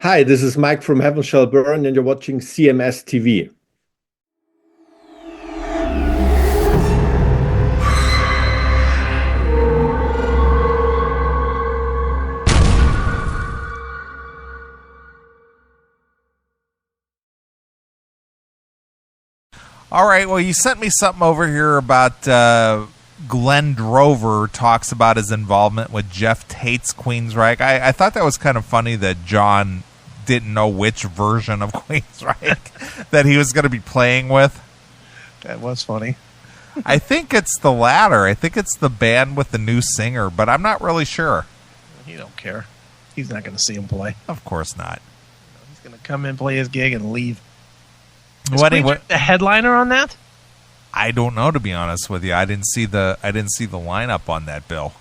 Hi, this is Mike from Heaven Shall Burn, and you're watching CMS TV. All right, well, you sent me something over here about Glenn Drover talks about his involvement with Geoff Tate's Queensryche. I thought that was kind of funny that John didn't know which version of Queensryche that he was going to be playing with. That was funny. I think it's the latter. I think it's the band with the new singer, but I'm not really sure. He don't care. He's not going to see him play. Of course not. He's going to come in, play his gig, and leave. Is Queensryche the headliner on that? I don't know, to be honest with you. I didn't see the lineup on that bill.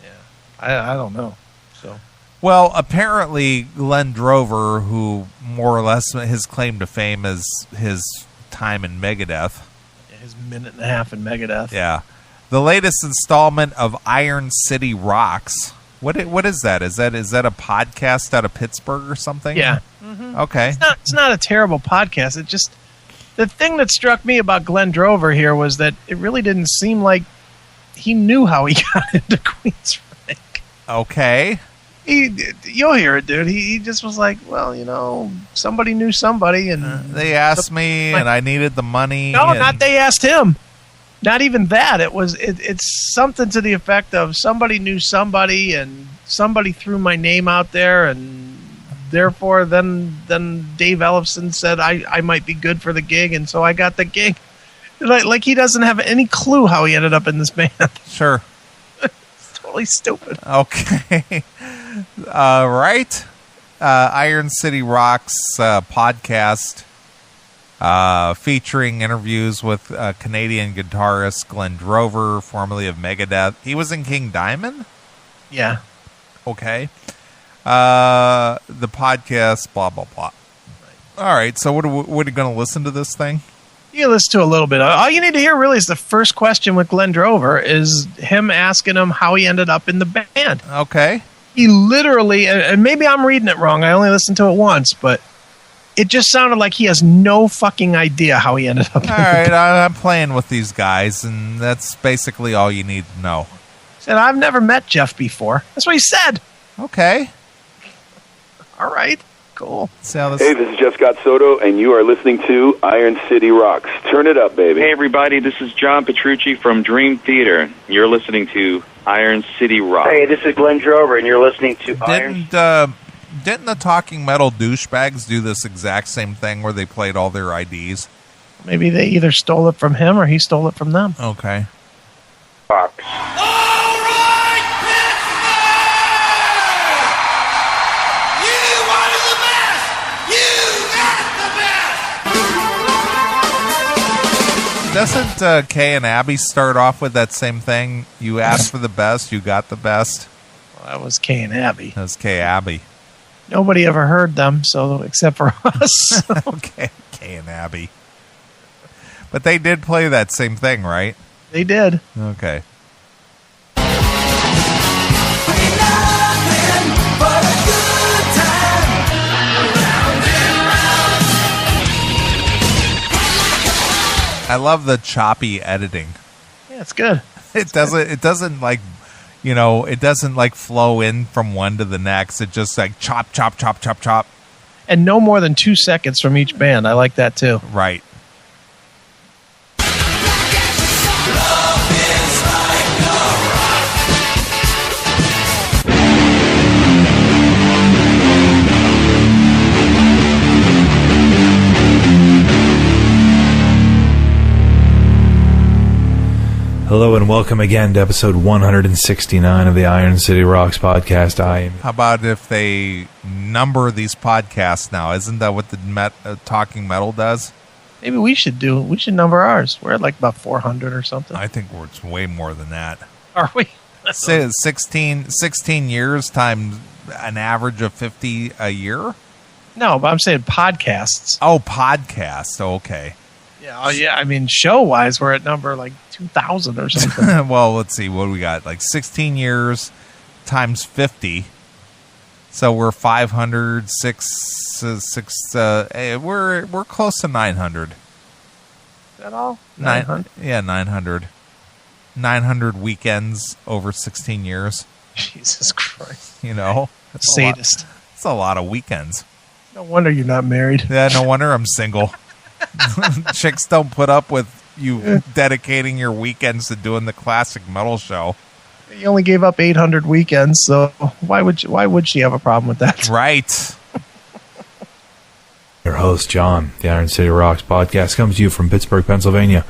Yeah, I don't know. So, well, apparently Glenn Drover, who more or less his claim to fame is his time in Megadeth. Yeah, his minute and a half in Megadeth. Yeah, the latest installment of Iron City Rocks. What is that? Is that a podcast out of Pittsburgh or something? Yeah. Mm-hmm. Okay. It's not a terrible podcast. It just. The thing that struck me about Glenn Drover here was that it really didn't seem like he knew how he got into Queensryche. Okay. You'll hear it, dude. He just was like, well, somebody knew somebody. And they asked me, and I needed the money. No, not they asked him. Not even that. It's something to the effect of somebody knew somebody, and somebody threw my name out there, and therefore, then Dave Ellefson said I might be good for the gig, and so I got the gig. Like he doesn't have any clue how he ended up in this band. Sure. It's totally stupid. Okay. Right. Iron City Rocks podcast featuring interviews with Canadian guitarist Glenn Drover, formerly of Megadeth. He was in King Diamond? Yeah. Okay. The podcast, blah, blah, blah. All right, so what are we going to listen to this thing? You listen to a little bit. All you need to hear really is the first question with Glenn Drover is him asking him how he ended up in the band. Okay. He literally, and maybe I'm reading it wrong, I only listened to it once, but it just sounded like he has no fucking idea how he ended up in the band. All right, I'm playing with these guys, and that's basically all you need to know. He said, I've never met Geoff before. That's what he said. Okay. All right, cool. Hey, this is Jeff Scott Soto, and you are listening to Iron City Rocks. Turn it up, baby. Hey, everybody, this is John Petrucci from Dream Theater. You're listening to Iron City Rocks. Hey, this is Glenn Drover, and you're listening to Didn't the Talking Metal douchebags do this exact same thing where they played all their IDs? Maybe they either stole it from him or he stole it from them. Okay. Rocks. Doesn't Kay and Abby start off with that same thing? You asked for the best, you got the best. Well, that was Kay and Abby. That was Kay Abby. Nobody ever heard them, so except for us. Okay, Kay and Abby. But they did play that same thing, right? They did. Okay. I love the choppy editing. Yeah, it's good. It doesn't like, it doesn't like flow in from one to the next. It just like chop, chop, chop, chop, chop. And no more than 2 seconds from each band. I like that too. Right. Hello and welcome again to episode 169 of the Iron City Rocks podcast. How about if they number these podcasts now? Isn't that what the Talking Metal does? Maybe we should number ours. We're at like about 400 or something. I think it's way more than that. Are we? 16 years times an average of 50 a year? No, but I'm saying podcasts. Oh, podcasts. Okay. Yeah, oh yeah. I mean, show-wise, we're at number like 2,000 or something. Well, let's see. What do we got? Like 16 years times 50. So we're 500, we're close to 900. Is that all? 900? Yeah, 900. 900 weekends over 16 years. Jesus Christ. You know? Sadist. It's a lot of weekends. No wonder you're not married. Yeah, no wonder I'm single. Chicks don't put up with you dedicating your weekends to doing the classic metal show. You only gave up 800 weekends, so why would she have a problem with that? Right. Your host, John, the Iron City Rocks podcast, comes to you from Pittsburgh, Pennsylvania,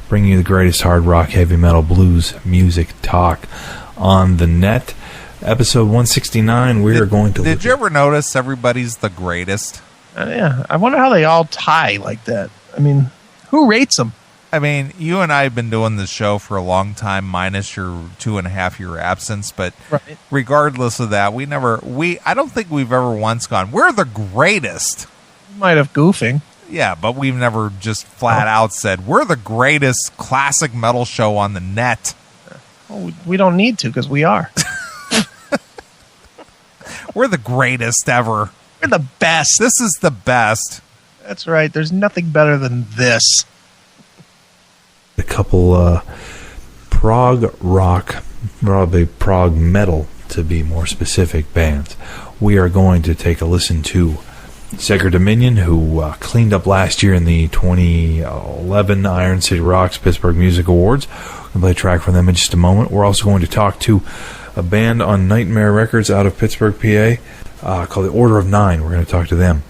bringing you the greatest hard rock, heavy metal, blues, music, talk on the net. Episode 169, we are going to... Did you ever notice everybody's the greatest? Yeah, I wonder how they all tie like that. I mean, who rates them? I mean, you and I have been doing this show for a long time, minus your 2.5-year absence. But right. Regardless of that, I don't think we've ever once gone, we're the greatest. You might have goofing. Yeah, but we've never just flat out said, we're the greatest classic metal show on the net. Well, we don't need to because we are. We're the greatest ever. We're the best. This is the best. That's right. There's nothing better than this. A couple prog rock, probably prog metal to be more specific, bands. We are going to take a listen to Sacred Dominion, who cleaned up last year in the 2011 Iron City Rocks Pittsburgh Music Awards. We're going to play a track from them in just a moment. We're also going to talk to a band on Nightmare Records out of Pittsburgh, PA, called the Order of Nine. We're going to talk to them.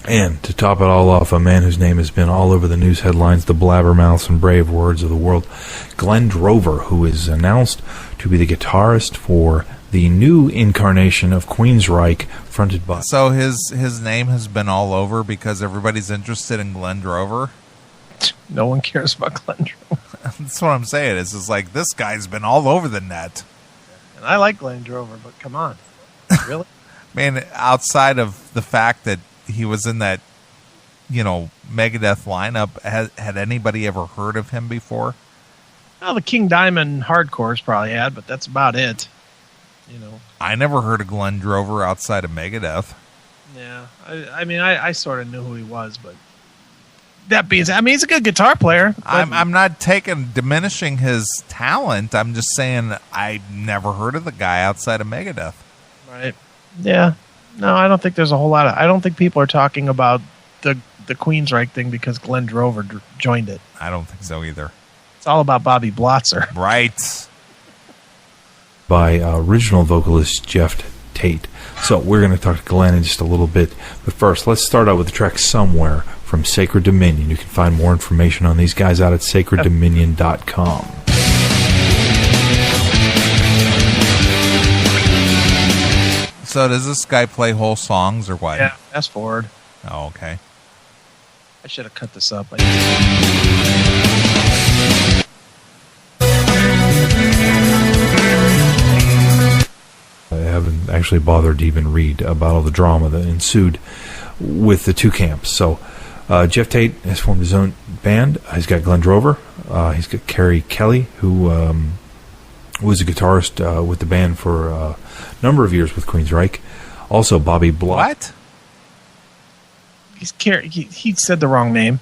And to top it all off, a man whose name has been all over the news headlines, the blabbermouths and brave words of the world, Glenn Drover, who is announced to be the guitarist for the new incarnation of Queensryche, fronted by... So his name has been all over because everybody's interested in Glenn Drover? No one cares about Glenn Drover. That's what I'm saying. It's just like, this guy's been all over the net. And I like Glenn Drover, but come on. Really? Man, outside of the fact that he was in that, Megadeth lineup, had anybody ever heard of him before? Well, the King Diamond hardcores probably had, but that's about it. I never heard of Glenn Drover outside of Megadeth. Yeah, I sort of knew who he was, but that being said, he's a good guitar player. I'm not diminishing his talent. I'm just saying I never heard of the guy outside of Megadeth. Right. Yeah. No, I don't think there's a whole lot of... I don't think people are talking about the Queensryche thing because Glenn Drover joined it. I don't think so either. It's all about Bobby Blotzer. Right. By original vocalist Geoff Tate. So we're going to talk to Glenn in just a little bit. But first, let's start out with the track Somewhere from Sacred Dominion. You can find more information on these guys out at sacreddominion.com. So does this guy play whole songs or what? Yeah, fast forward. Oh, okay. I should have cut this up. I haven't actually bothered to even read about all the drama that ensued with the two camps. So Geoff Tate has formed his own band. He's got Glenn Drover. He's got Kerry Kelly, who was a guitarist with the band for a number of years with Queensryche. Also, Bobby Block. What? He's Kerry. He said the wrong name.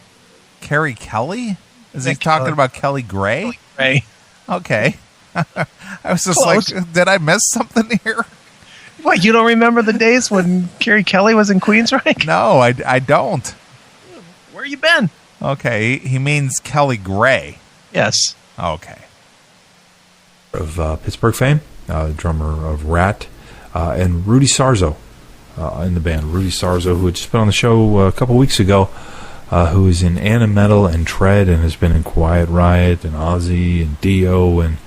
Kerry Kelly? Is he talking about Kelly Gray? Kelly Gray. Okay. I was just Close. like, did I miss something here? What, you don't remember the days when Kerry Kelly was in Queensryche? No, I don't. Where you been? Okay, he means Kelly Gray. Yes. Okay. Of Pittsburgh fame, drummer of Rat, and Rudy Sarzo in the band. Rudy Sarzo, who had just been on the show a couple weeks ago, who is in Animetal and Tread and has been in Quiet Riot and Ozzy and Dio and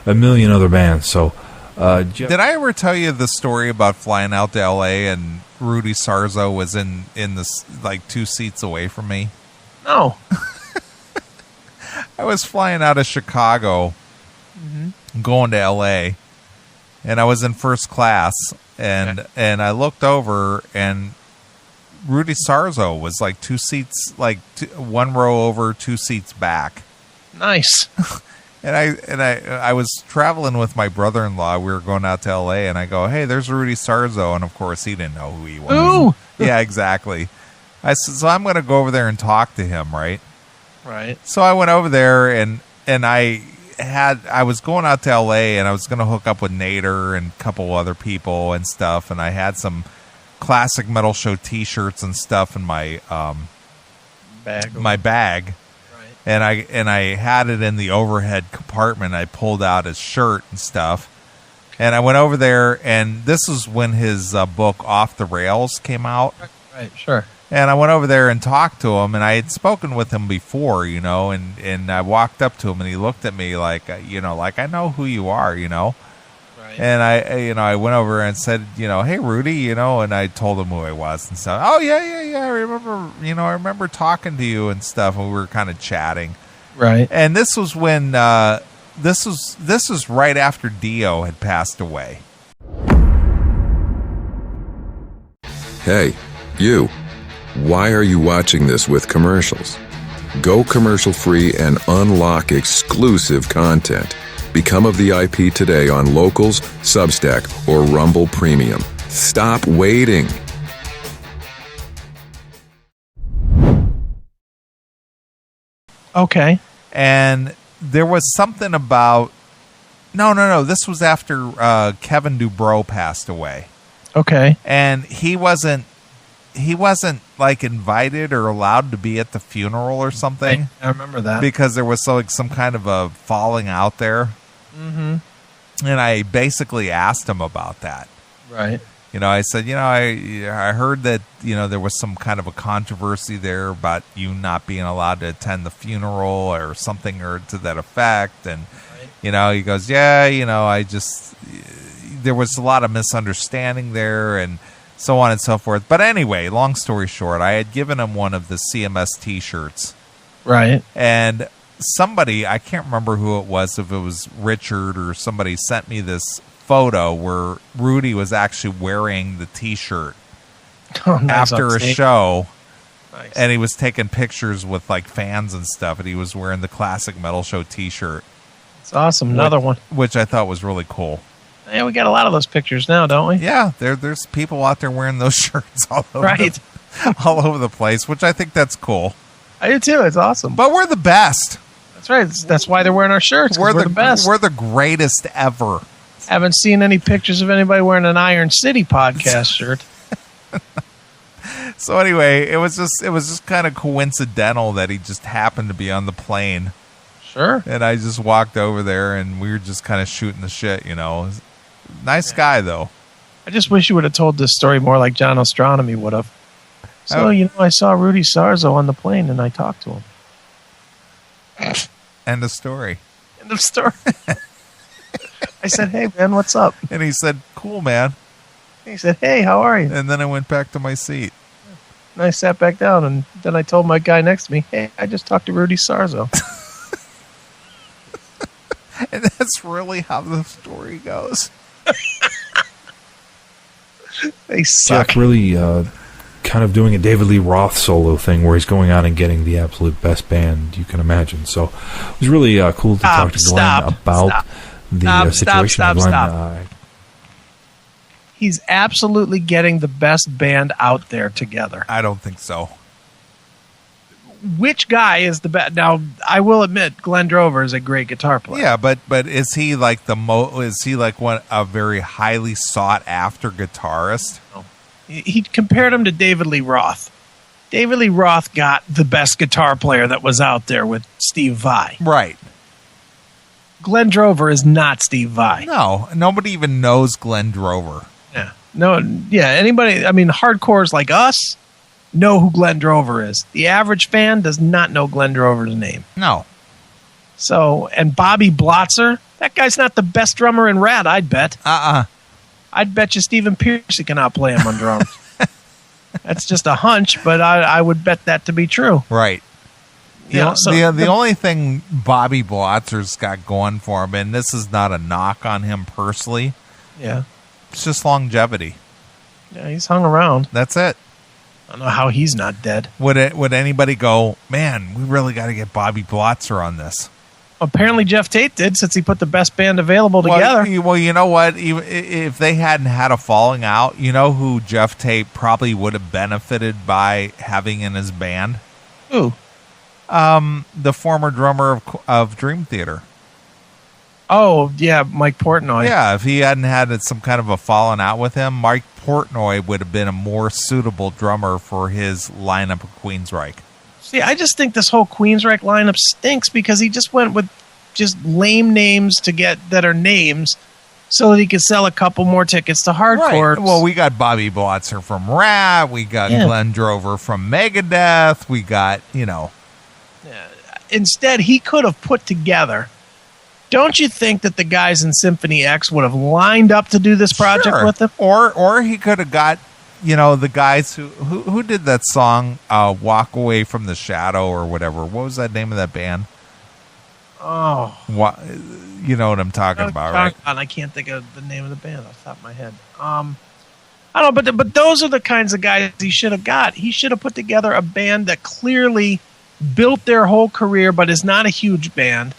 a million other bands. So, did I ever tell you the story about flying out to L.A. and Rudy Sarzo was in this, like, 2 seats away from me? No. I was flying out of Chicago, going to L.A., and I was in first class, and I looked over, and Rudy Sarzo was like 2 seats, like 1 row over, 2 seats back. Nice. I was traveling with my brother-in-law. We were going out to L.A. and I go, "Hey, there's Rudy Sarzo," and of course he didn't know who he was. Ooh. Yeah, exactly. I said, so I'm going to go over there and talk to him, right? Right. So I went over there and I was going out to L.A. and I was going to hook up with Nader and a couple other people and stuff, and I had some Classic Metal Show T-shirts and stuff in my bag. And I had it in the overhead compartment. I pulled out his shirt and stuff. And I went over there, and this is when his book Off the Rails came out. Right, sure. And I went over there and talked to him, and I had spoken with him before, and I walked up to him, and he looked at me like, like, I know who you are, Right. And I went over and said, hey, Rudy, and I told him who I was and stuff. Oh, yeah, I remember talking to you and stuff, and we were kind of chatting. Right. And this was when, this was right after Dio had passed away. Hey, you. Why are you watching this with commercials? Go commercial-free and unlock exclusive content. Become a VIP today on Locals, Substack, or Rumble Premium. Stop waiting. Okay. And there was something about... No. This was after Kevin Dubrow passed away. Okay. And he wasn't like invited or allowed to be at the funeral or something. I remember that. Because there was some kind of a falling out there. Mm-hmm. And I basically asked him about that. Right. I said, I heard that, there was some kind of a controversy there about you not being allowed to attend the funeral or something or to that effect. And, he goes, yeah, there was a lot of misunderstanding there and so on and so forth. But anyway, long story short, I had given him one of the CMS T-shirts. Right. And somebody, I can't remember who it was, if it was Richard or somebody, sent me this photo where Rudy was actually wearing the T-shirt after a show. Nice. And he was taking pictures with like fans and stuff, and he was wearing the Classic Metal Show T-shirt. It's awesome. Another one. Which I thought was really cool. Yeah, we got a lot of those pictures now, don't we? Yeah, there's people out there wearing those shirts all over, right. all over the place, which I think that's cool. I do too. It's awesome. But we're the best. That's right. That's why they're wearing our shirts. We're the best. We're the greatest ever. Haven't seen any pictures of anybody wearing an Iron City podcast shirt. So anyway, it was just kind of coincidental that he just happened to be on the plane. Sure. And I just walked over there, and we were just kind of shooting the shit, Nice guy, though. I just wish you would have told this story more like John Ostronomy would have. So, I saw Rudy Sarzo on the plane, and I talked to him. End of story. End of story. I said, hey, man, what's up? And he said, cool, man. He said, hey, how are you? And then I went back to my seat. And I sat back down, and then I told my guy next to me, hey, I just talked to Rudy Sarzo. And that's really how the story goes. They suck. Geoff really kind of doing a David Lee Roth solo thing where he's going out and getting the absolute best band you can imagine. So it was really cool to talk to Glenn about the situation. Stop. He's absolutely getting the best band out there together. I don't think so. Which guy is the best? Now, I will admit, Glenn Drover is a great guitar player. Yeah, but is he like is he like a very highly sought after guitarist? No. He compared him to David Lee Roth. David Lee Roth got the best guitar player that was out there with Steve Vai. Right. Glenn Drover is not Steve Vai. No, nobody even knows Glenn Drover. Yeah. No. Yeah. Anybody? I mean, hardcores like us know who Glenn Drover is. The average fan does not know Glenn Drover's name. No. So, and Bobby Blotzer, that guy's not the best drummer in Rat, I'd bet. I'd bet you Stephen Pearcy can outplay him on drums. That's just a hunch, but I would bet that to be true. Right. The only thing Bobby Blotzer's got going for him, and this is not a knock on him personally. Yeah. It's just longevity. Yeah, he's hung around. That's it. I don't know how he's not dead. Would anybody go, man, we really got to get Bobby Blotzer on this? Apparently Geoff Tate did, since he put the best band available together. Well, you know what? Even if they hadn't had a falling out, you know who Geoff Tate probably would have benefited by having in his band? Who? The former drummer of Dream Theater. Oh, yeah, Mike Portnoy. Yeah, if he hadn't had some kind of a falling out with him, Mike Portnoy would have been a more suitable drummer for his lineup of Queensryche. See, I just think this whole Queensryche lineup stinks because he just went with just lame names that are names so that he could sell a couple more tickets to hardcore. Right. Well, we got Bobby Blotzer from Rat. We got Glenn Drover from Megadeth. We got, Instead, he could have put together. Don't you think that the guys in Symphony X would have lined up to do this project with him? Or he could have got, the guys who did that song, Walk Away from the Shadow or whatever. What was that name of that band? Oh. You know what I'm talking about, right? I can't think of the name of the band off the top of my head. I don't know, but those are the kinds of guys he should have got. He should have put together a band that clearly built their whole career, but is not a huge band.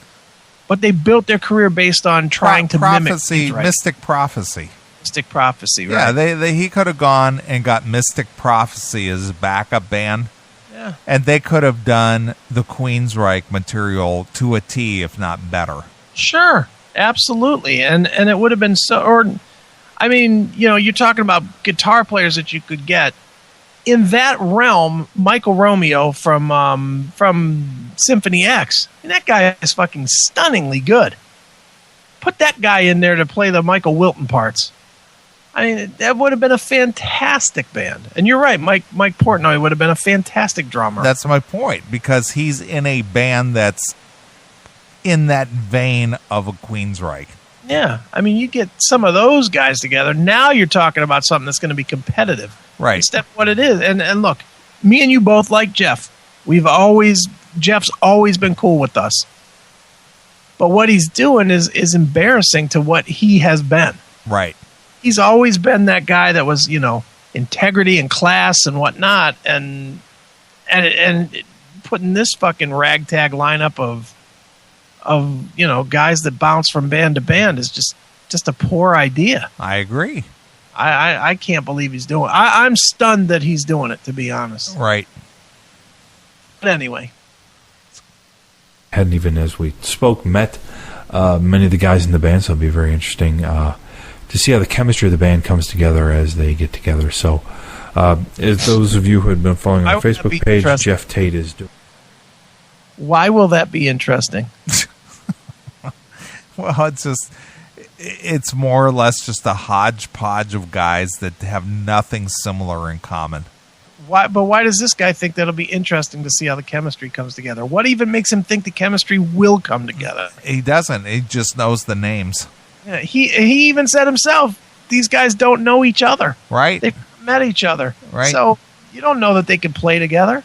But they built their career based on trying to mimic Mystic Prophecy. Mystic Prophecy, right? Yeah, he could have gone and got Mystic Prophecy as a backup band. Yeah. And they could have done the Queensryche material to a T, if not better. Sure, absolutely. And it would have been you're talking about guitar players that you could get. In that realm, Michael Romeo from Symphony X, and that guy is fucking stunningly good. Put that guy in there to play the Michael Wilton parts. I mean, that would have been a fantastic band. And you're right, Mike Portnoy would have been a fantastic drummer. That's my point, because he's in a band that's in that vein of a Queensryche. Yeah, I mean, you get some of those guys together. Now you're talking about something that's going to be competitive. Right. Instead of what it is. And look, me and you both like Geoff. Jeff's always been cool with us. But what he's doing is embarrassing to what he has been. Right. He's always been that guy that was, integrity and class and whatnot. And putting this fucking ragtag lineup of guys that bounce from band to band is just a poor idea. I agree. I can't believe he's doing it. I'm stunned that he's doing it, to be honest. Right. But anyway. Hadn't even, as we spoke, met many of the guys in the band, so it'll be very interesting to see how the chemistry of the band comes together as they get together. So, as those of you who had been following our Facebook page, Geoff Tate is doing. Why will that be interesting? Well, it's more or less just a hodgepodge of guys that have nothing similar in common. Why does this guy think that'll be interesting to see how the chemistry comes together? What even makes him think the chemistry will come together? He doesn't. He just knows the names. Yeah, he even said himself, these guys don't know each other. Right. They've met each other. Right. So you don't know that they can play together.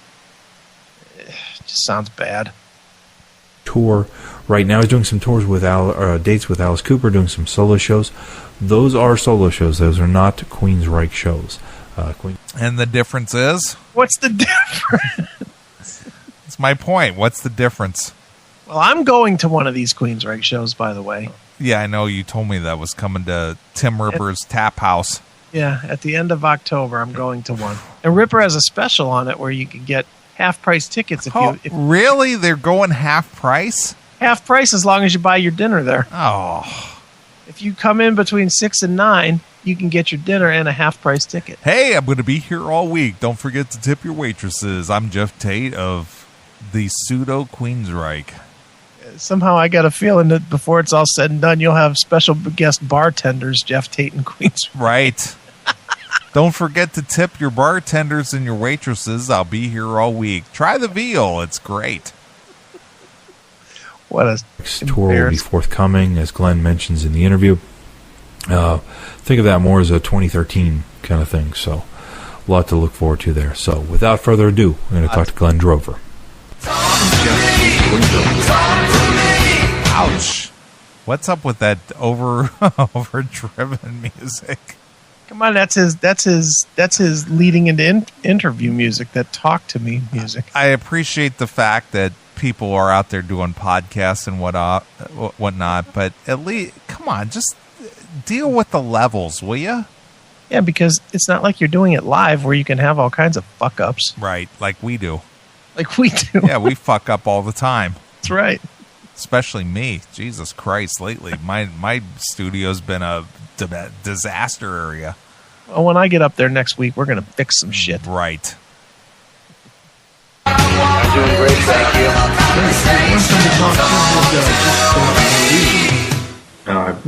It just sounds bad. Tour right now. He's doing some tours with dates with Alice Cooper, doing some solo shows. Those are solo shows. Those are not Queensryche shows. And the difference is? What's the difference? That's my point. What's the difference? Well, I'm going to one of these Queensryche shows, by the way. Yeah, I know you told me that was coming to Tim Ripper's Tap House. Yeah, at the end of October, I'm going to one. And Ripper has a special on it where you can get half-price tickets. Really? They're going half price? Half price as long as you buy your dinner there. Oh. If you come in between 6 and 9, you can get your dinner and a half-price ticket. Hey, I'm going to be here all week. Don't forget to tip your waitresses. I'm Geoff Tate of the pseudo Queensryche. Somehow I got a feeling that before it's all said and done, you'll have special guest bartenders, Geoff Tate and Queensryche. Right. Don't forget to tip your bartenders and your waitresses. I'll be here all week. Try the veal. It's great. What a tour will be forthcoming, as Glenn mentions in the interview. Think of that more as a 2013 kind of thing. So a lot to look forward to there. So without further ado, we're going to talk to Glenn Drover. Ouch. What's up with that overdriven music? Come on, that's his leading into interview music, that talk to me music. I appreciate the fact that people are out there doing podcasts and whatnot, but at least, come on, just deal with the levels, will you? Yeah, because it's not like you're doing it live where you can have all kinds of fuck-ups. Right, like we do. Like we do. Yeah, we fuck up all the time. That's right. Especially me. Jesus Christ, lately. My studio's been a disaster area. Well, when I get up there next week, we're going to fix some shit. Right. I'm doing great, thank you.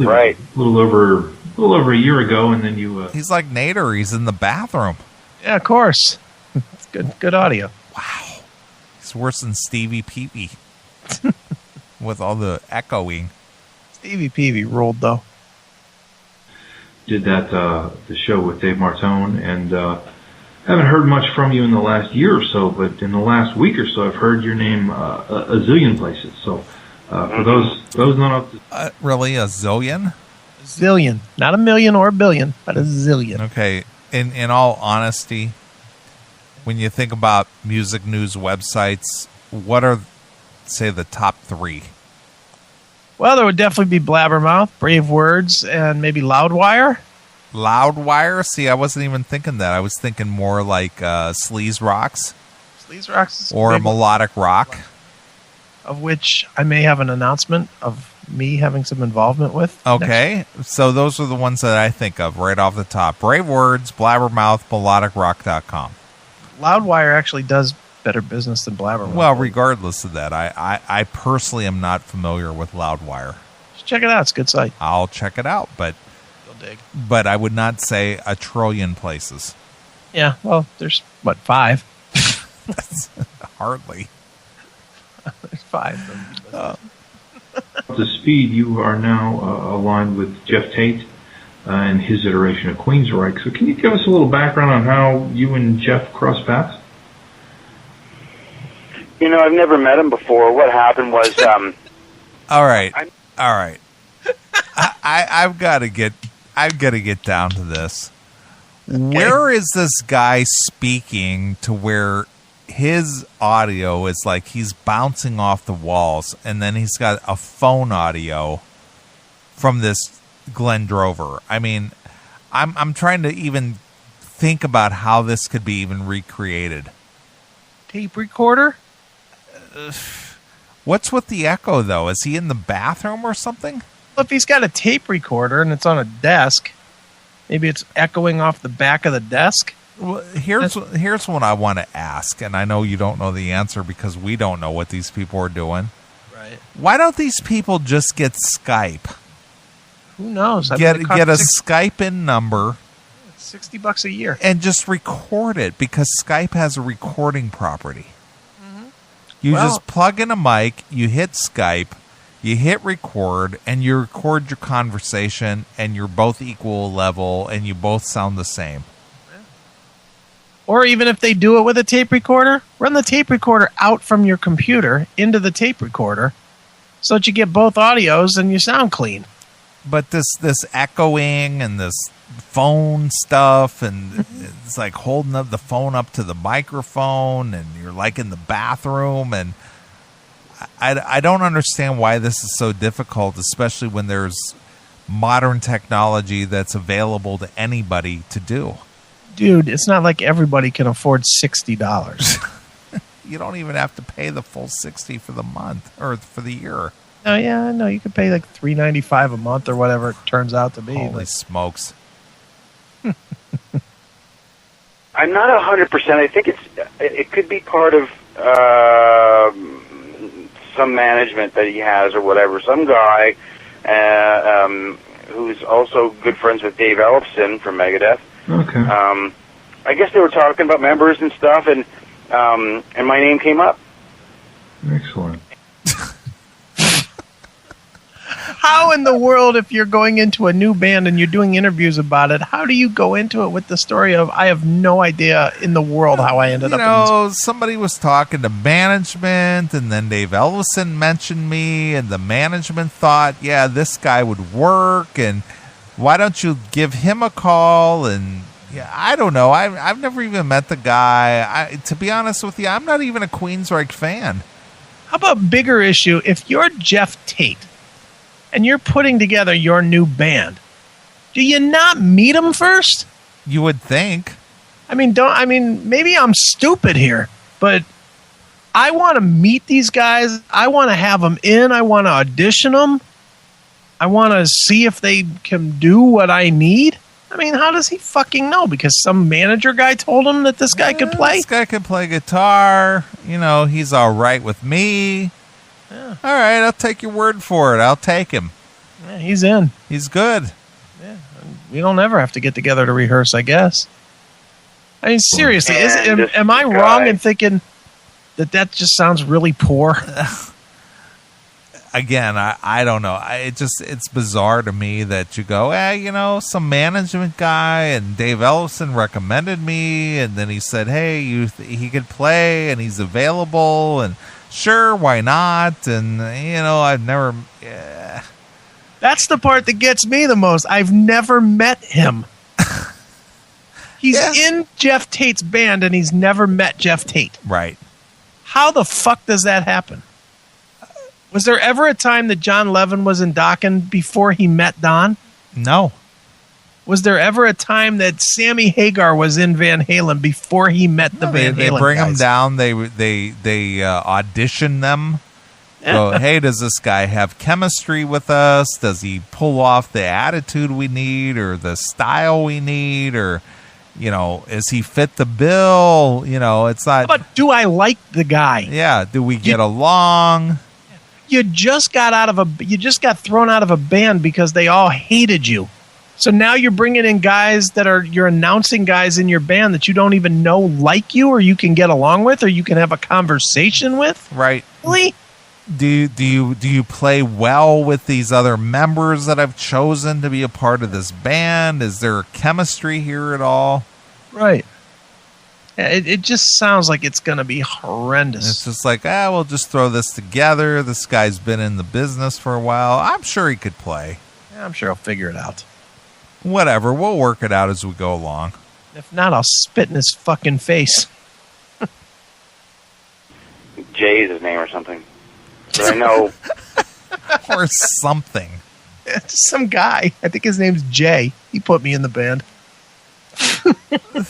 Right. A little over a year ago, and then you. He's like Nader. He's in the bathroom. Yeah, of course. Good audio. Wow. He's worse than Stevie Peavy. With all the echoing. Stevie Peavy rolled, though. Did that the show with Dave Martone, and haven't heard much from you in the last year or so, but in the last week or so, I've heard your name a zillion places. So for those not up to... Really, a zillion? Zillion. Not a million or a billion, but a zillion. Okay. In all honesty, when you think about music news websites, what are, say, the top 3? Well, there would definitely be Blabbermouth, Brave Words, and maybe Loudwire. Loudwire? See, I wasn't even thinking that. I was thinking more like Sleaze Rocks. Sleaze Rocks. Or Melodic Rock. Of which I may have an announcement of me having some involvement with. Okay. So those are the ones that I think of right off the top. Brave Words, Blabbermouth, melodicrock.com. Loudwire actually does better business than Blabbermouth. Well, regardless of that, I personally am not familiar with Loudwire. Just check it out. It's a good site. I'll check it out, but You'll dig. But I would not say a trillion places. Yeah, well, there's, 5? That's hardly. There's 5. The speed, you are now aligned with Geoff Tate and his iteration of Queensryche. So can you give us a little background on how you and Geoff crossed paths? You know, I've never met him before. What happened was... All right. I've got to get down to this. Okay. Where is this guy speaking to where his audio is like he's bouncing off the walls, and then he's got a phone audio from this Glenn Drover? I mean, I'm trying to even think about how this could be even recreated. Tape recorder? What's with the echo, though? Is he in the bathroom or something? Well, if he's got a tape recorder and it's on a desk, maybe it's echoing off the back of the desk. Well, here's what I want to ask, and I know you don't know the answer because we don't know what these people are doing. Right. Why don't these people just get Skype? Who knows? Get a Skype-in number. $60 a year. And just record it, because Skype has a recording property. You just plug in a mic, you hit Skype, you hit record, and you record your conversation, and you're both equal level, and you both sound the same. Or even if they do it with a tape recorder, run the tape recorder out from your computer into the tape recorder so that you get both audios and you sound clean. But this echoing and this phone stuff, and it's like holding up the phone up to the microphone, and you're like in the bathroom, and I don't understand why this is so difficult, especially when there's modern technology that's available to anybody to do. Dude, it's not like everybody can afford $60. You don't even have to pay the full $60 for the month or for the year. Oh yeah, no, you could pay like $3.95 a month or whatever it turns out to be. Holy smokes! I'm not 100%. I think it could be part of some management that he has or whatever. Some guy who's also good friends with Dave Ellefson from Megadeth. Okay. I guess they were talking about members and stuff, and my name came up. Excellent. How in the world, if you're going into a new band and you're doing interviews about it, how do you go into it with the story of, I have no idea in the world how I ended up in this? Somebody was talking to management, and then Dave Ellefson mentioned me, and the management thought, yeah, this guy would work, and why don't you give him a call? And yeah, I don't know. I've never even met the guy. To be honest with you, I'm not even a Queensryche fan. How about bigger issue? If you're Geoff Tate and you're putting together your new band, do you not meet him first? You would think. Maybe I'm stupid here, but I want to meet these guys. I want to have them in. I want to audition them. I want to see if they can do what I need. I mean, how does he fucking know? Because some manager guy told him that this guy could play? This guy could play guitar. He's all right with me. Yeah. All right, I'll take your word for it. I'll take him. Yeah, he's in. He's good. Yeah, we don't ever have to get together to rehearse, I guess. I mean, seriously, am I wrong in thinking that just sounds really poor? Again, I don't know. It's bizarre to me that you go, some management guy, and Dave Ellefson recommended me, and then he said, hey, he could play, and he's available, and sure, why not? And, I've never... Yeah. That's the part that gets me the most. I've never met him. He's in Geoff Tate's band, and he's never met Geoff Tate. Right. How the fuck does that happen? Was there ever a time that John Levin was in Dokken before he met Don? No. Was there ever a time that Sammy Hagar was in Van Halen before he met the Van Halen They bring guys? them down. They audition them. Go, hey, does this guy have chemistry with us? Does he pull off the attitude we need or the style we need? Or, is he fit the bill? It's not. But do I like the guy? Yeah. Do we get along? You just got thrown out of a band because they all hated you. So now you're bringing in guys you're announcing guys in your band that you don't even know like you, or you can get along with, or you can have a conversation with. Right. Really? Do you play well with these other members that I've chosen to be a part of this band? Is there chemistry here at all? Right. It just sounds like it's going to be horrendous. It's just like, we'll just throw this together. This guy's been in the business for a while. I'm sure he could play. Yeah, I'm sure I'll figure it out. Whatever. We'll work it out as we go along. If not, I'll spit in his fucking face. Jay is his name or something. But I know. Or something. It's some guy. I think his name's Jay. He put me in the band.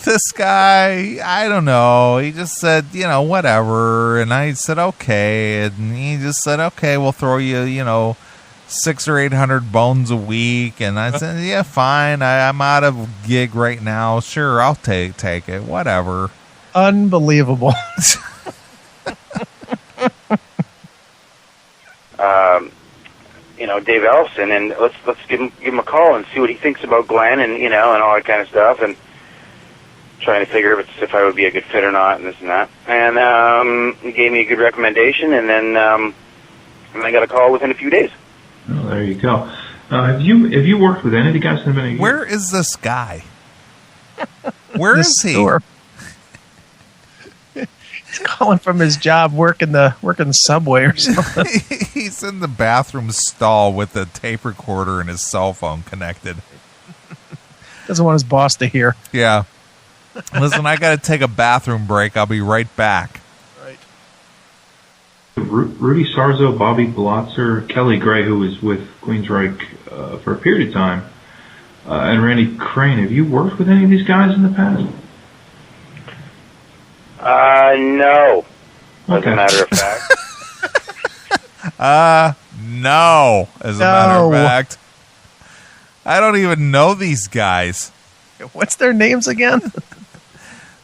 This guy, I don't know. He just said, whatever. And I said, okay. And he just said, okay, we'll throw you, 600 or 800 bones a week. And I said, yeah, fine. I'm out of gig right now. Sure, I'll take it. Whatever. Unbelievable. Dave Ellefson, and let's give him a call and see what he thinks about Glenn and and all that kind of stuff, and trying to figure if I would be a good fit or not, and this and that. And he gave me a good recommendation, and then I got a call within a few days. Oh, there you go. Have you worked with any of the guys in the band? Where is this guy? Where is he? Store. He's calling from his job, working the subway or something. He's in the bathroom stall with a tape recorder and his cell phone connected. Doesn't want his boss to hear. Yeah. Listen, I got to take a bathroom break. I'll be right back. Right. Rudy Sarzo, Bobby Blotzer, Kelly Gray, who was with Queensryche for a period of time, and Randy Crane. Have you worked with any of these guys in the past? No. Okay. As a matter of fact. No. As a matter of fact. I don't even know these guys. What's their names again?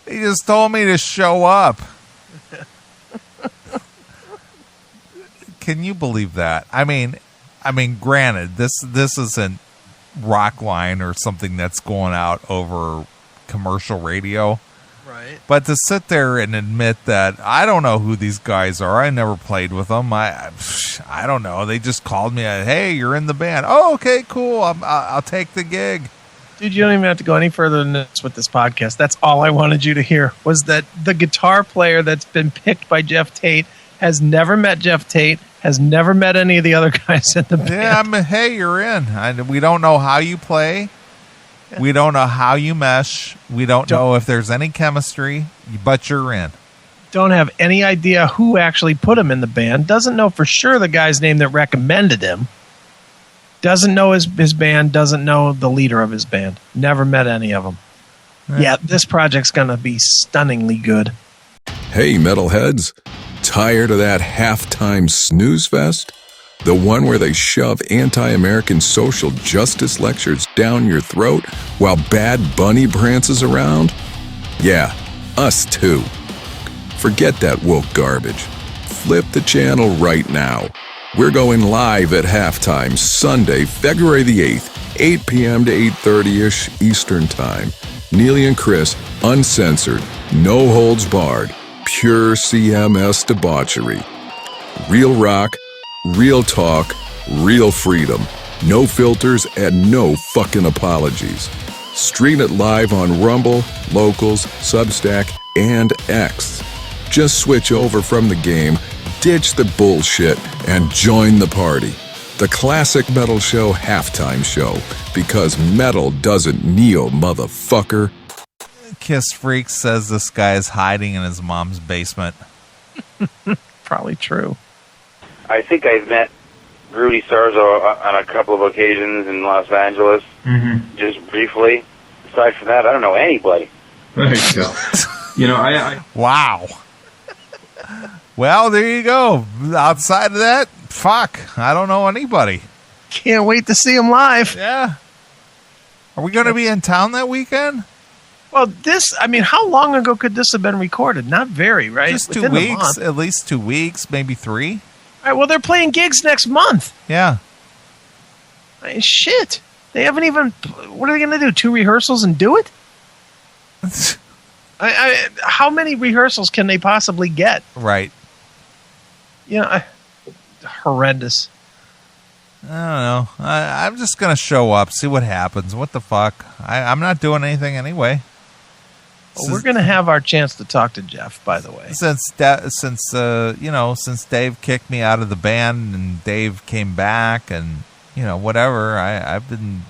He just told me to show up. Can you believe that? I mean, granted, this isn't Rockline or something that's going out over commercial radio. Right. But to sit there and admit that I don't know who these guys are, I never played with them. I don't know. They just called me. Hey, you're in the band. Oh, okay, cool. I'll take the gig. Dude, you don't even have to go any further than this with this podcast. That's all I wanted you to hear, was that the guitar player that's been picked by Geoff Tate has never met Geoff Tate, has never met any of the other guys in the band. Yeah, hey, you're in. We don't know how you play. We don't know how you mesh. We don't know if there's any chemistry, but you're in. Don't have any idea who actually put him in the band. Doesn't know for sure the guy's name that recommended him. Doesn't know his band. Doesn't know the leader of his band. Never met any of them. Yeah, this project's going to be stunningly good. Hey, metalheads. Tired of that halftime snooze fest? The one where they shove anti-American social justice lectures down your throat while Bad Bunny prances around? Yeah, us too. Forget that woke garbage. Flip the channel right now. We're going live at halftime Sunday, February the 8th, 8 p.m. to 8:30-ish Eastern Time. Neeley and Chris, uncensored, no holds barred, pure CMS debauchery. Real rock, real talk, real freedom. No filters and no fucking apologies. Stream it live on Rumble, Locals, Substack, and X. Just switch over from the game, ditch the bullshit, and join the party. The Classic Metal Show halftime show, because metal doesn't kneel, motherfucker. Kiss Freak says this guy is hiding in his mom's basement. Probably true. I think I've met Rudy Sarzo on a couple of occasions in Los Angeles, just briefly. Aside from that, I don't know anybody. There you go. I Wow. Well, there you go. Outside of that, fuck, I don't know anybody. Can't wait to see him live. Yeah. Are we going to be in town that weekend? Well, how long ago could this have been recorded? Not very, right? Just 2 Within the weeks, month. at least 2 weeks, maybe 3. All right, well, they're playing gigs next month. Yeah. Shit. They haven't even... What are they going to do? 2 rehearsals and do it? How many rehearsals can they possibly get? Right. Horrendous. I don't know. I'm just going to show up, see what happens. What the fuck? I'm not doing anything anyway. Well, we're going to have our chance to talk to Geoff, by the way. Since Dave kicked me out of the band and Dave came back and, whatever, I've been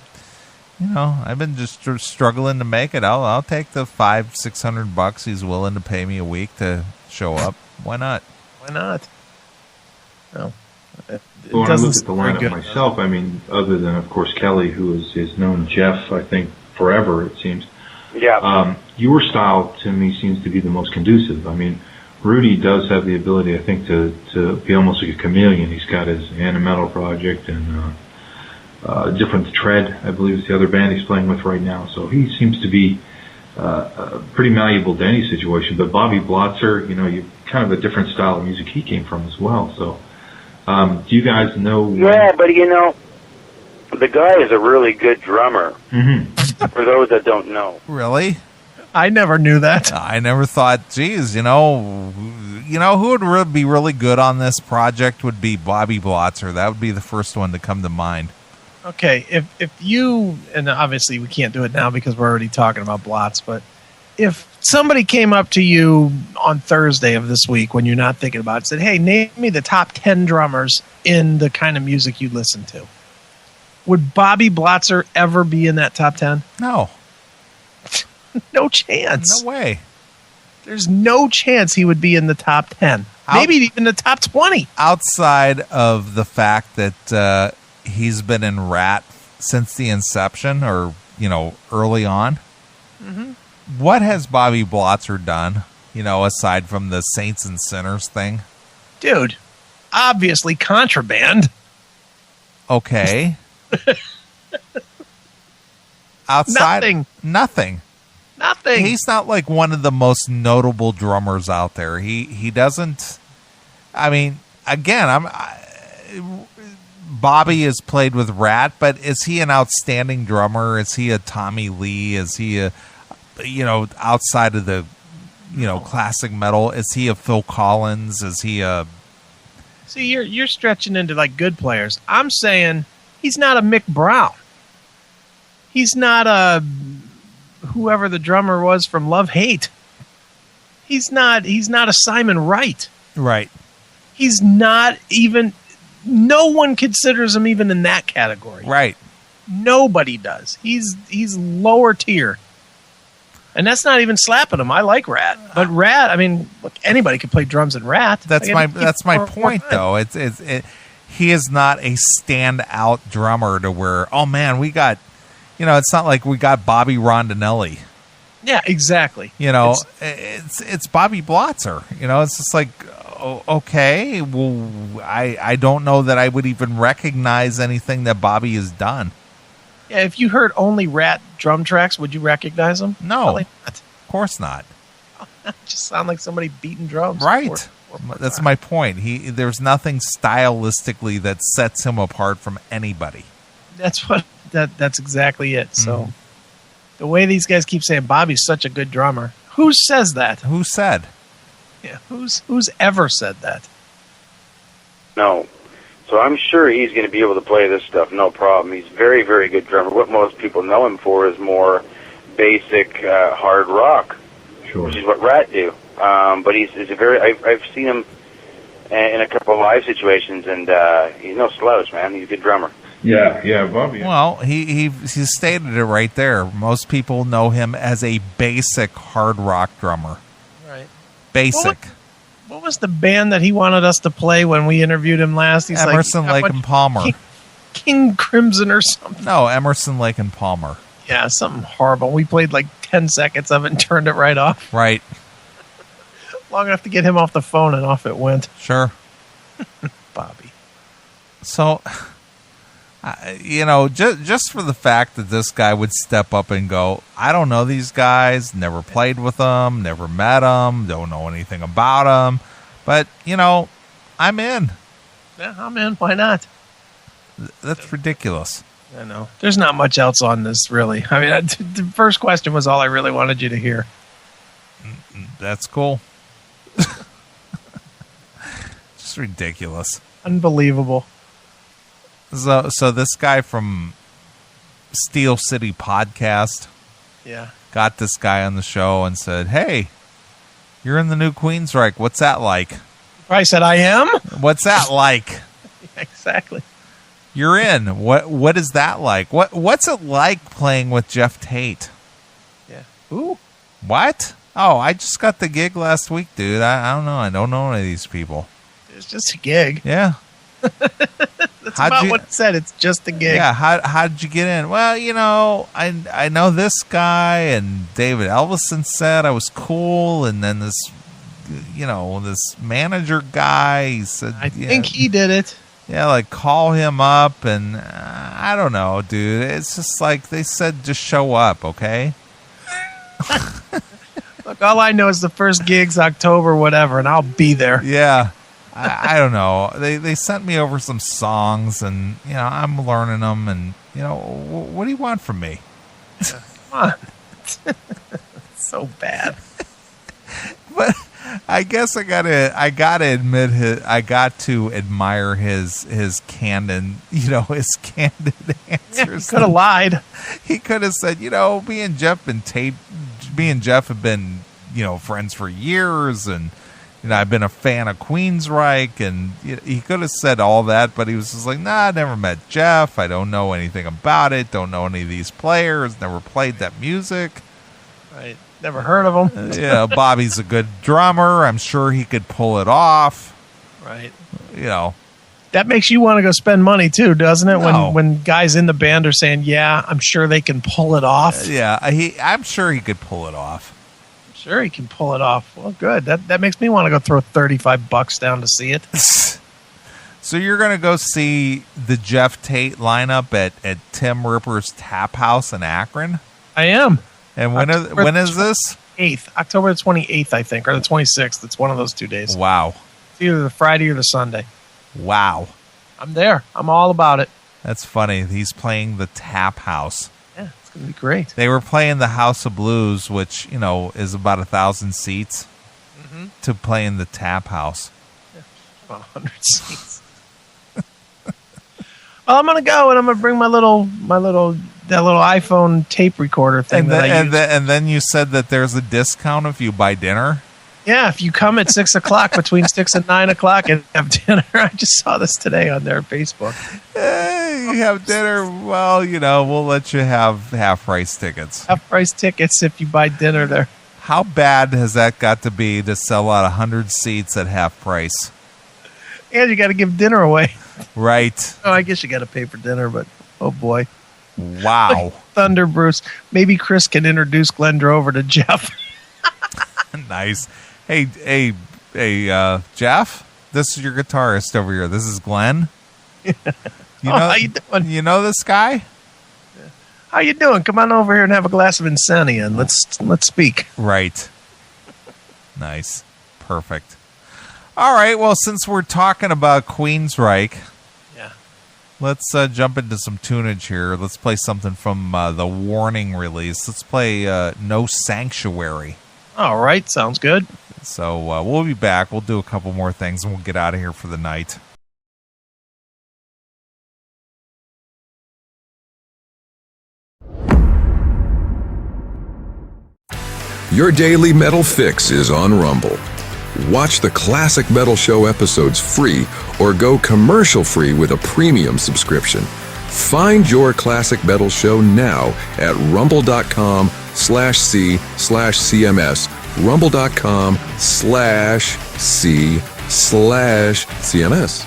just struggling to make it. I'll take the $500-600 he's willing to pay me a week to show up. Why not? Why not? No. When I look at the lineup myself, other than, of course, Kelly, who has known Geoff, I think, forever, it seems. Yeah. Your style, to me, seems to be the most conducive. Rudy does have the ability, I think, to be almost like a chameleon. He's got his Metal project and Different Tread, I believe, is the other band he's playing with right now. So he seems to be pretty malleable to any situation. But Bobby Blotzer, you kind of a different style of music he came from as well. So do you guys know? Yeah, but the guy is a really good drummer. Mm-hmm. For those that don't know. Really? I never knew that. I never thought, geez, who would be really good on this project would be Bobby Blotzer. That would be the first one to come to mind. Okay, if you, and obviously we can't do it now because we're already talking about Blots, but if somebody came up to you on Thursday of this week when you're not thinking about it, and said, hey, name me the top 10 drummers in the kind of music you listen to, would Bobby Blotzer ever be in that top 10? No. No chance. No way. There's no chance he would be in the top 10. Maybe even the top 20. Outside of the fact that he's been in Rat since the inception or, early on. Mm-hmm. What has Bobby Blotzer done, aside from the Saints and Sinners thing? Dude, obviously Contraband. Okay. Outside, nothing. He's not like one of the most notable drummers out there. He doesn't. Bobby has played with Rat, but is he an outstanding drummer? Is he a Tommy Lee? Is he a, outside of the, classic metal? Is he a Phil Collins? Is he a? See, you're stretching into like good players. I'm saying he's not a Mick Brown. He's not a whoever the drummer was from Love Hate. He's not a Simon Wright. Right. He's not even. No one considers him even in that category. Right. Nobody does. He's lower tier. And that's not even slapping him. I like Rat, but Rat. I mean, look, anybody can play drums in Rat. That's my point, though. He is not a standout drummer to where, oh man, we got, it's not like we got Bobby Rondinelli. Yeah, exactly. It's Bobby Blotzer. It's just like, okay, well, I don't know that I would even recognize anything that Bobby has done. Yeah, if you heard only Rat drum tracks, would you recognize them? No, probably not. Of course not. Just sound like somebody beating drums. Right. That's my point. There's nothing stylistically that sets him apart from anybody. That's exactly it. So the way these guys keep saying Bobby's such a good drummer, who says that? Who said? Yeah, who's ever said that? No. So I'm sure he's going to be able to play this stuff, no problem. He's a very, very good drummer. What most people know him for is more basic hard rock, which is what Rat do. But he's a very. I've seen him in a couple of live situations, and he's no slouch, man. He's a good drummer. Yeah, Bobby. Well, he stated it right there. Most people know him as a basic hard rock drummer. Right. Basic. What was the band that he wanted us to play when we interviewed him last? He's Emerson, Lake and Palmer. King Crimson or something. No, Emerson, Lake and Palmer. Yeah, something horrible. We played like 10 seconds of it and turned it right off. Right. Long enough to get him off the phone, and off it went. Sure. Bobby. So, just for the fact that this guy would step up and go, I don't know these guys, never played with them, never met them, don't know anything about them, but, I'm in. Yeah, I'm in. Why not? That's ridiculous. I know. There's not much else on this, really. I mean, the first question was all I really wanted you to hear. That's cool. Just ridiculous. Unbelievable. So this guy from Steel City Podcast got this guy on the show and said, hey, you're in the new Queensryche. What's that like? I said, I am? What's that like? Yeah, exactly. You're in. What is that like? What's it like playing with Geoff Tate? Yeah. Who? What? Oh, I just got the gig last week, dude. I don't know. I don't know any of these people. It's just a gig. Yeah. That's about what it said. It's just a gig. Yeah. How did you get in? Well, I know this guy, and David Elvison said I was cool, and then this, this manager guy, he said, I think he did it. Yeah, like call him up, and I don't know, dude. It's just like they said, just show up, okay? Look, all I know is the first gig's October, whatever, and I'll be there. Yeah. I don't know. They sent me over some songs, and I'm learning them, and what do you want from me? Come on, so bad. But I guess I gotta admit I got to admire his candid, his candid answers. Yeah, he could have lied. He could have said, me and Geoff have been, friends for years, and I've been a fan of Queensryche, and he could have said all that, but he was just like, nah, I never met Geoff. I don't know anything about it. Don't know any of these players. Never played that music. Right. Never heard of him. Bobby's a good drummer. I'm sure he could pull it off. Right. That makes you want to go spend money too, doesn't it? No. When guys in the band are saying, yeah, I'm sure they can pull it off. I'm sure he could pull it off. Sure, he can pull it off. Well, good. That makes me want to go throw $35 down to see it. So you're going to go see the Geoff Tate lineup at Tim Ripper's Tap House in Akron? I am. And when is this? 8th, October the 28th, I think, or the 26th. It's one of those 2 days. Wow. It's either the Friday or the Sunday. Wow. I'm there. I'm all about it. That's funny. He's playing the Tap House. Yeah, it's going to be great. They were playing the House of Blues, which, is about 1,000 seats, to play in the Tap House. Yeah, about 100 seats. Well, I'm going to go, and I'm going to bring that little iPhone tape recorder thing and then you said that there's a discount if you buy dinner? Yeah, if you come at 6 o'clock, between 6 and 9 o'clock and have dinner. I just saw this today on their Facebook. you have dinner, well, we'll let you have half-price tickets. Half-price tickets if you buy dinner there. How bad has that got to be to sell out 100 seats at half price? And you got to give dinner away. Right. Oh, I guess you got to pay for dinner, but oh boy. Wow. Thunder Bruce. Maybe Chris can introduce Glenn Drover to Jeff. Nice. Hey, Jeff, this is your guitarist over here. This is Glenn. How you doing? You know this guy? How you doing? Come on over here and have a glass of Insania and let's speak. Right. Nice. Perfect. All right. Well, since we're talking about Queensryche, let's jump into some tunage here. Let's play something from the Warning release. Let's play No Sanctuary. All right. Sounds good. So we'll be back. We'll do a couple more things and we'll get out of here for the night. Your daily metal fix is on Rumble. Watch the Classic Metal Show episodes free or go commercial free with a premium subscription. Find your Classic Metal Show now at rumble.com/c/CMS, rumble.com/c/CMS.